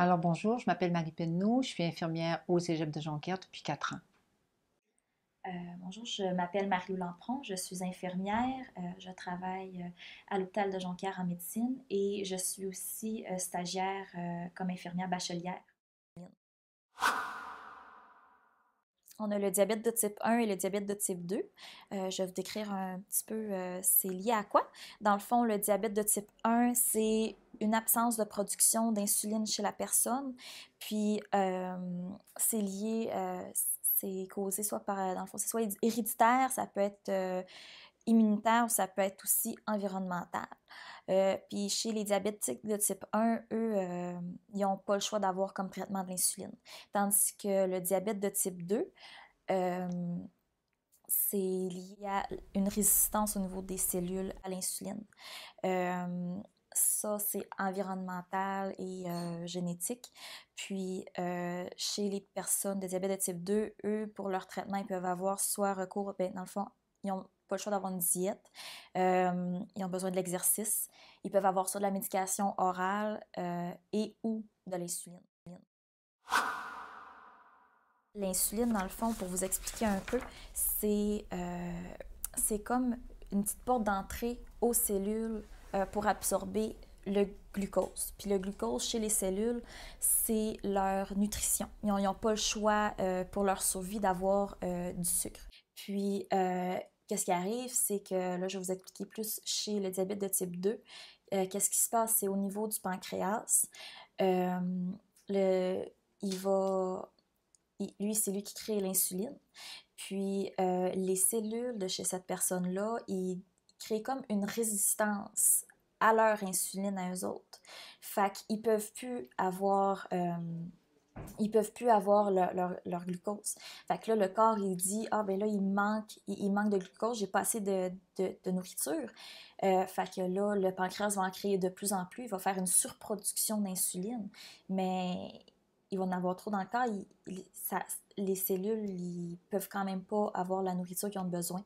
Alors bonjour, je m'appelle Marie Penneau, je suis infirmière au Cégep de Jonquière depuis 4 ans. Bonjour, je m'appelle Marie Lampron, je suis infirmière, je travaille à l'hôpital de Jonquière en médecine et je suis aussi stagiaire comme infirmière bachelière. On a le diabète de type 1 et le diabète de type 2. Je vais vous décrire un petit peu c'est lié à quoi. Dans le fond, le diabète de type 1, c'est une absence de production d'insuline chez la personne. Puis, c'est lié, c'est causé soit par, dans le fond, c'est soit héréditaire, ça peut être immunitaire ou ça peut être aussi environnemental. Puis chez les diabétiques de type 1, eux, ils n'ont pas le choix d'avoir comme traitement de l'insuline. Tandis que le diabète de type 2, euh, c'est lié à une résistance au niveau des cellules à l'insuline. Euh, Ça, c'est environnemental et génétique. Puis, chez les personnes de diabète de type 2, eux, pour leur traitement, ils peuvent avoir soit recours, ben, dans le fond, ils n'ont pas le choix d'avoir une diète, ils ont besoin de l'exercice, ils peuvent avoir soit de la médication orale et ou de l'insuline. L'insuline, dans le fond, pour vous expliquer un peu, c'est comme une petite porte d'entrée aux cellules pour absorber le glucose. Puis le glucose chez les cellules, c'est leur nutrition. Ils n'ont pas le choix pour leur survie d'avoir du sucre. Puis, qu'est-ce qui arrive, c'est que là, je vais vous expliquer plus chez le diabète de type 2. Qu'est-ce qui se passe? C'est au niveau du pancréas. Euh, le, il va lui, c'est lui qui crée l'insuline. Puis les cellules de chez cette personne-là, ils créent comme une résistance à leur insuline à eux autres. Fait qu'ils peuvent plus avoir, ils peuvent plus avoir leur glucose. Fait que là, le corps, il dit, ah ben là, il manque de glucose, j'ai pas assez de nourriture. Fait que là, le pancréas va en créer de plus en plus, il va faire une surproduction d'insuline, mais il va en avoir trop dans le corps, les cellules, ils peuvent quand même pas avoir la nourriture qu'ils ont besoin.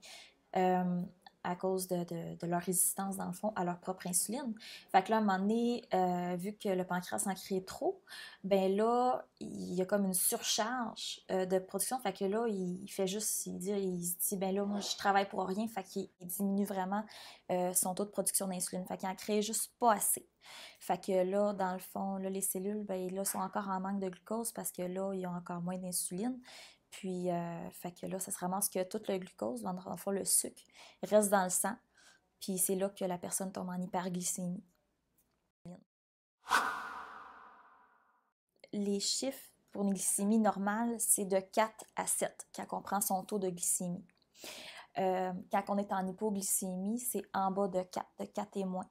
Euh, à cause de leur résistance, dans le fond, à leur propre insuline. Fait que là, à un moment donné, vu que le pancréas en crée trop, ben là, il y a comme une surcharge de production. Fait que là, il fait juste, il se dit, ben là, moi, je travaille pour rien. Fait qu'il diminue vraiment son taux de production d'insuline. Fait qu'il en crée juste pas assez. Fait que là, dans le fond, là, les cellules, ben là, sont encore en manque de glucose parce que là, ils ont encore moins d'insuline. Puis, fait que là, ça se ramasse que tout le glucose, dans le fond, le sucre, reste dans le sang. Puis c'est là que la personne tombe en hyperglycémie. Les chiffres pour une glycémie normale, c'est de 4 à 7 quand on prend son taux de glycémie. Quand on est en hypoglycémie, c'est en bas de 4 et moins.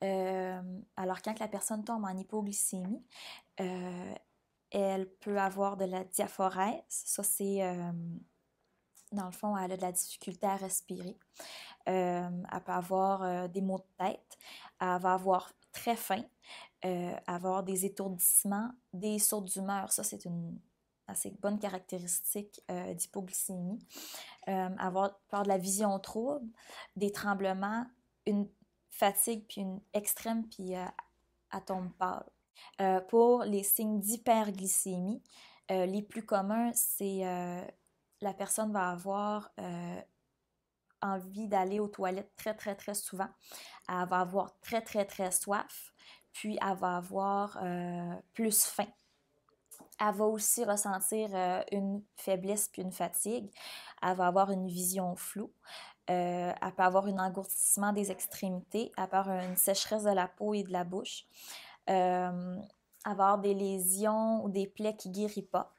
Alors quand la personne tombe en hypoglycémie, euh, elle peut avoir de la diaphorèse. Ça, c'est, dans le fond, elle a de la difficulté à respirer. Elle peut avoir des maux de tête. Elle va avoir très faim. Avoir des étourdissements, des sautes d'humeur. Ça, c'est une assez bonne caractéristique d'hypoglycémie. Avoir de la vision trouble, des tremblements, une fatigue, puis une extrême, puis elle tombe pâle. Pour les signes d'hyperglycémie, les plus communs, c'est la personne va avoir envie d'aller aux toilettes très, très, très souvent. Elle va avoir très, très, très soif, puis elle va avoir plus faim. Elle va aussi ressentir une faiblesse puis une fatigue. Elle va avoir une vision floue. Elle peut avoir un engourdissement des extrémités. Elle peut avoir une sécheresse de la peau et de la bouche. Avoir des lésions ou des plaies qui ne guérissent pas.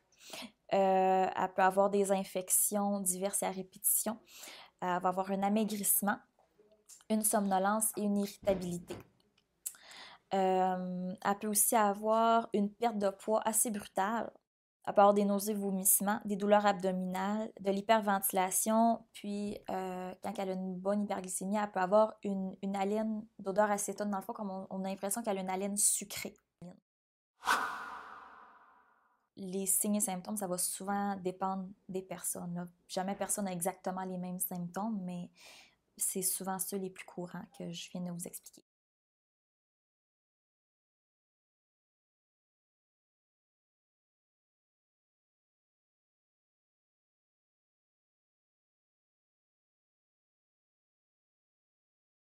Elle peut avoir des infections diverses et à répétition. Elle va avoir un amaigrissement, une somnolence et une irritabilité. Elle peut aussi avoir une perte de poids assez brutale. Elle peut avoir des nausées, vomissements, des douleurs abdominales, de l'hyperventilation, puis quand elle a une bonne hyperglycémie, elle peut avoir une haleine d'odeur acétone. Dans le fond, comme on a l'impression qu'elle a une haleine sucrée. Les signes et symptômes, ça va souvent dépendre des personnes, là. Jamais personne n'a exactement les mêmes symptômes, mais c'est souvent ceux les plus courants que je viens de vous expliquer.